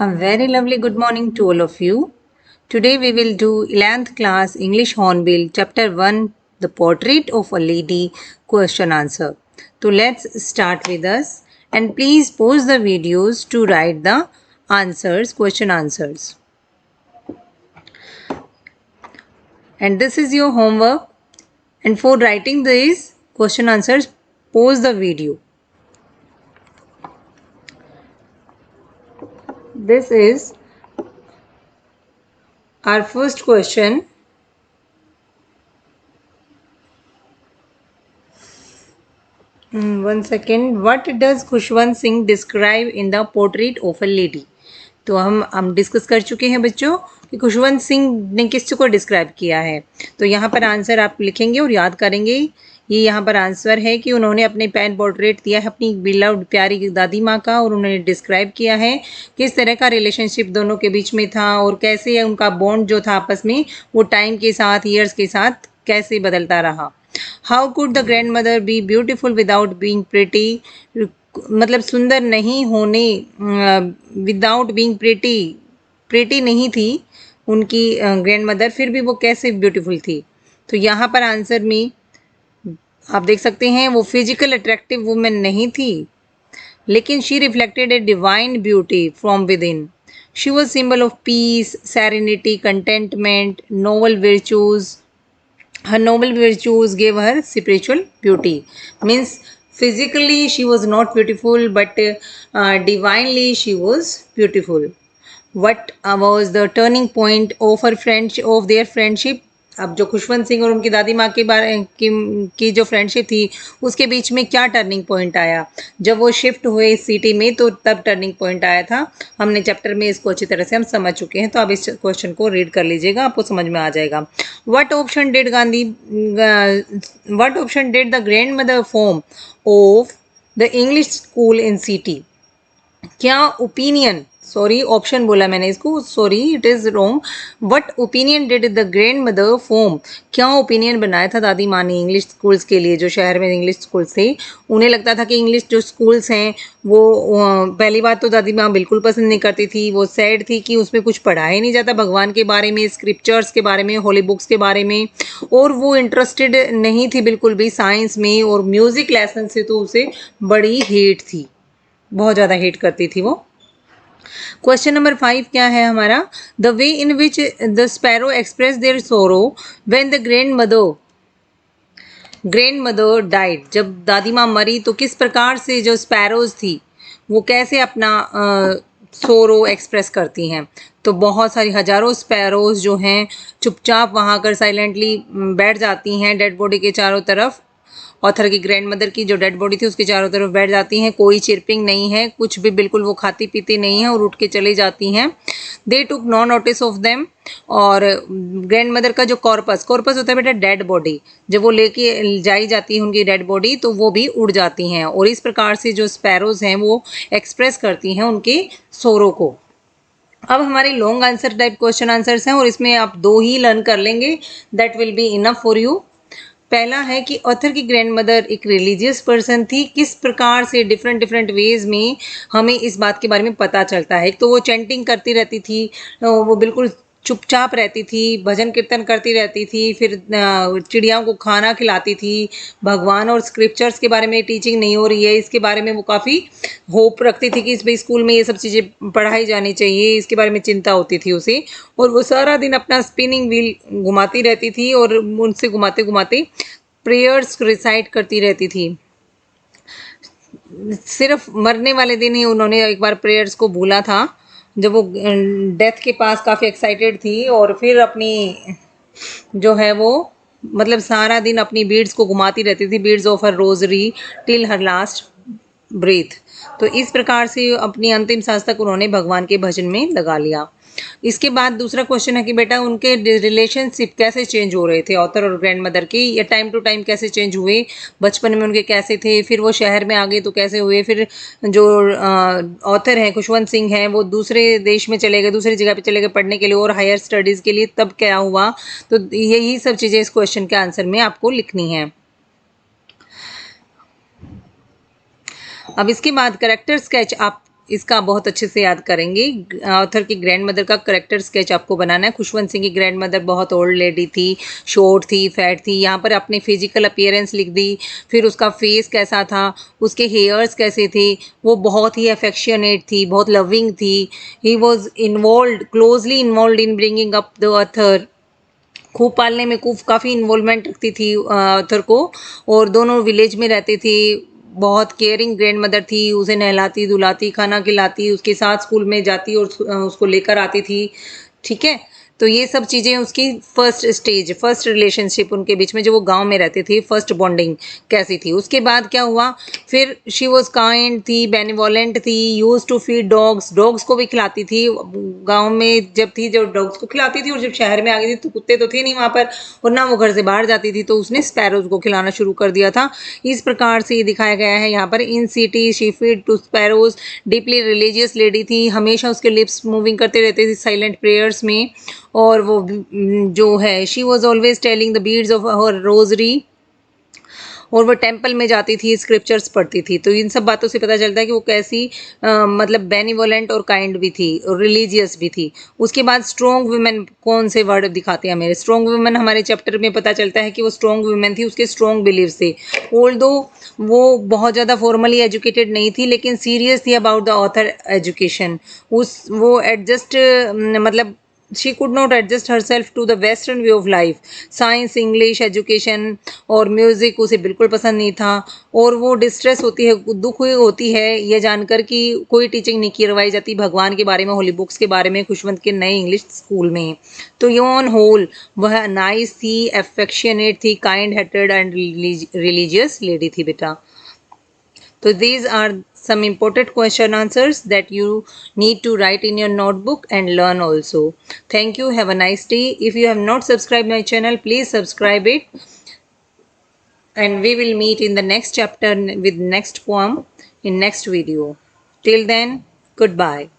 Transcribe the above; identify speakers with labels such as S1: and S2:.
S1: A very lovely good morning to all of you. Today we will do 11th class English Hornbill chapter 1 The Portrait of a Lady question answer. So let's start with us and please pause the videos to write the question answers. And this is your homework, and for writing these question answers pause the video. This is our first question. One second. What does Khushwant Singh describe in the portrait of a lady? तो हम discuss कर चुके हैं बच्चों कि खुशवंत सिंह ने किस को डिस्क्राइब किया है. तो यहाँ पर आंसर आप लिखेंगे और याद करेंगे. ये यहाँ पर आंसर है कि उन्होंने अपने पेन पोर्ट्रेट दिया है अपनी बिलव्ड प्यारी दादी माँ का, और उन्होंने डिस्क्राइब किया है किस तरह का रिलेशनशिप दोनों के बीच में था और कैसे उनका बॉन्ड जो था आपस में वो टाइम के साथ, ईयर्स के साथ कैसे बदलता रहा. How could the grand mother be beautiful without being pretty. मतलब सुंदर नहीं होने, विदाउट बीइंग प्रिटी नहीं थी उनकी ग्रैंड मदर, फिर भी वो कैसे ब्यूटीफुल थी. तो यहाँ पर आंसर में आप देख सकते हैं वो फिजिकल अट्रैक्टिव वुमेन नहीं थी, लेकिन she reflected a divine beauty from within. She was symbol of peace, serenity, contentment, noble virtues. Her noble virtues gave her spiritual beauty. Means physically she was not beautiful, but divinely she was beautiful. What was the turning point of their friendship? अब जो खुशवंत सिंह और उनकी दादी माँ के बारे की जो फ्रेंडशिप थी उसके बीच में क्या टर्निंग पॉइंट आया. जब वो शिफ्ट हुए इस सिटी में तो तब टर्निंग पॉइंट आया था. हमने चैप्टर में इसको अच्छी तरह से हम समझ चुके हैं, तो आप इस क्वेश्चन को रीड कर लीजिएगा, आपको समझ में आ जाएगा. What option did the grand mother form of the English school in city. क्या ओपिनियन, सॉरी ऑप्शन बोला मैंने इसको, sorry it is wrong. What opinion did the grand mother form. क्या ओपिनियन बनाया था दादी माँ ने इंग्लिश स्कूल्स के लिए. जो शहर में इंग्लिश स्कूल्स थे उन्हें लगता था कि इंग्लिश जो स्कूल्स हैं वो पहली बात तो दादी माँ बिल्कुल पसंद नहीं करती थी. वो सैड थी कि उसमें कुछ पढ़ाया ही नहीं जाता भगवान के बारे में, स्क्रिप्चर्स के बारे में, होली बुक्स के बारे में, और वो इंटरेस्टेड नहीं थी बिल्कुल भी साइंस में, और म्यूज़िक लेसन से तो उसे बड़ी हेट थी, बहुत ज़्यादा हेट करती थी वो. क्वेश्चन नंबर 5 क्या है हमारा. The way in which the sparrow express their sorrow when the grandmother died. जब दादी माँ मरी तो किस प्रकार से जो स्पैरोज थी वो कैसे अपना सोरो एक्सप्रेस करती हैं. तो बहुत सारी हजारों स्पैरोज जो हैं चुपचाप वहाँ कर साइलेंटली बैठ जाती हैं डेड बॉडी के चारों तरफ. ऑथर की ग्रैंड मदर की जो डेड बॉडी थी उसके चारों तरफ बैठ जाती हैं. कोई चिरपिंग नहीं है, कुछ भी, बिल्कुल वो खाती पीती नहीं है और उठ के चली जाती हैं. They took no notice of them. और ग्रैंड मदर का जो कॉर्पस होता है बेटा डेड बॉडी, जब वो लेके जाई जाती है उनकी डेड बॉडी तो वो भी उड़ जाती हैं. और इस प्रकार से जो स्पैरोज हैं वो एक्सप्रेस करती हैं उनके सोरो को. अब हमारे long answer type question answers हैं और इसमें आप 2 ही लर्न कर लेंगे, that will be enough for you. पहला है कि ऑथर की ग्रैंड मदर एक रिलीजियस पर्सन थी. किस प्रकार से डिफरेंट वेज में हमें इस बात के बारे में पता चलता है. तो वो चैंटिंग करती रहती थी, वो बिल्कुल चुपचाप रहती थी, भजन कीर्तन करती रहती थी, फिर चिड़ियाओं को खाना खिलाती थी. भगवान और स्क्रिप्चर्स के बारे में टीचिंग नहीं हो रही है इसके बारे में वो काफ़ी होप रखती थी कि इस भाई स्कूल में ये सब चीज़ें पढ़ाई जानी चाहिए, इसके बारे में चिंता होती थी उसे. और वो सारा दिन अपना स्पिनिंग व्हील घुमाती रहती थी और उनसे घुमाते घुमाते प्रेयर्स रिसाइट करती रहती थी. सिर्फ मरने वाले दिन ही उन्होंने एक बार प्रेयर्स को भूला था, जब वो डेथ के पास काफ़ी एक्साइटेड थी. और फिर अपनी जो है वो मतलब सारा दिन अपनी बीड्स को घुमाती रहती थी, beads of her rosary till her last breath. तो इस प्रकार से अपनी अंतिम सांस तक उन्होंने भगवान के भजन में लगा लिया. इसके बाद दूसरा क्वेश्चन है कि बेटा उनके रिलेशनशिप कैसे चेंज हो रहे थे ऑथर और ग्रैंड मदर के, या टाइम टू टाइम कैसे चेंज हुए, बचपन में उनके कैसे थे, फिर वो शहर में आ गए तो कैसे हुए, फिर जो ऑथर हैं खुशवंत सिंह हैं वो दूसरे देश में चले गए, दूसरी जगह पे चले गए पढ़ने के लिए और हायर स्टडीज़ के लिए, तब क्या हुआ. तो यही सब चीज़ें इस क्वेश्चन के आंसर में आपको लिखनी है. अब इसके बाद करेक्टर स्केच आप इसका बहुत अच्छे से याद करेंगे। ऑथर की ग्रैंड मदर का करेक्टर स्केच आपको बनाना है। खुशवंत सिंह की ग्रैंड मदर बहुत ओल्ड लेडी थी, शॉर्ट थी, फैट थी। यहाँ पर अपनी फिजिकल अपीयरेंस लिख दी, फिर उसका फेस कैसा था, उसके हेयर्स कैसे थे, वो बहुत ही अफेक्शनेट थी, बहुत लविंग थी। He was involve, closely involve in bringing up the author. खूब पालने में खूब काफ़ी इन्वॉल्वमेंट रखती थी ऑथर को, और दोनों विलेज में रहते थे। बहुत केयरिंग ग्रैंड मदर थी, उसे नहलाती धुलाती, खाना खिलाती, उसके साथ स्कूल में जाती और उसको लेकर आती थी। ठीक है, तो ये सब चीज़ें उसकी फर्स्ट स्टेज, फर्स्ट रिलेशनशिप उनके बीच में, जो वो गांव में रहते थे, फर्स्ट बॉन्डिंग कैसी थी। उसके बाद क्या हुआ, फिर शी वॉज काइंड थी, बेनिवोलेंट थी, use to feed dogs, dogs को भी खिलाती थी। गांव में जब थी, जब डॉग्स को खिलाती थी, और जब शहर में आ गई थी तो कुत्ते तो थे नहीं वहाँ पर, और ना वो घर से बाहर जाती थी, तो उसने स्पैरोज को खिलाना शुरू कर दिया था। इस प्रकार से ये दिखाया गया है यहाँ पर। In city she feed to sparrows, deeply religious lady थी, हमेशा उसके लिप्स मूविंग करते रहते थे साइलेंट प्रेयर्स में। और वो जो है, she was always telling the beads of her rosary, और वो टेम्पल में जाती थी, स्क्रिप्चर्स पढ़ती थी। तो इन सब बातों से पता चलता है कि वो कैसी मतलब बेनिवोलेंट और काइंड भी थी, और रिलीजियस भी थी। उसके बाद स्ट्रॉन्ग वुमेन, कौन से वर्ड दिखाते हैं मेरे, स्ट्रॉन्ग वुमेन हमारे चैप्टर में पता चलता है कि वो स्ट्रॉन्ग वुमेन थी, उसके स्ट्रॉन्ग बिलीव्स थे। ऑल्दो वो बहुत ज़्यादा फॉर्मली एजुकेटेड नहीं थी, लेकिन सीरियस थी अबाउट द ऑथर एजुकेशन। उस वो एडजस्ट मतलब she could not adjust herself to the western view of life. Science, English, education और म्यूज़िक उसे बिल्कुल पसंद नहीं था, और वो डिस्ट्रेस होती है, दुख हुई होती है ये जानकर कि कोई टीचिंग नहीं करवाई जाती भगवान के बारे में, होली बुक्स के बारे में, खुशवंत के नए इंग्लिश स्कूल में। तो ये ऑन होल वह नाइस थी, एफेक्शनेट थी, kind hearted and religious lady थी बेटा। So these are some important question answers that you need to write in your notebook and learn also. Thank you. Have a nice day. If you have not subscribed my channel, please subscribe it. And we will meet in the next chapter with next poem in next video. Till then, goodbye.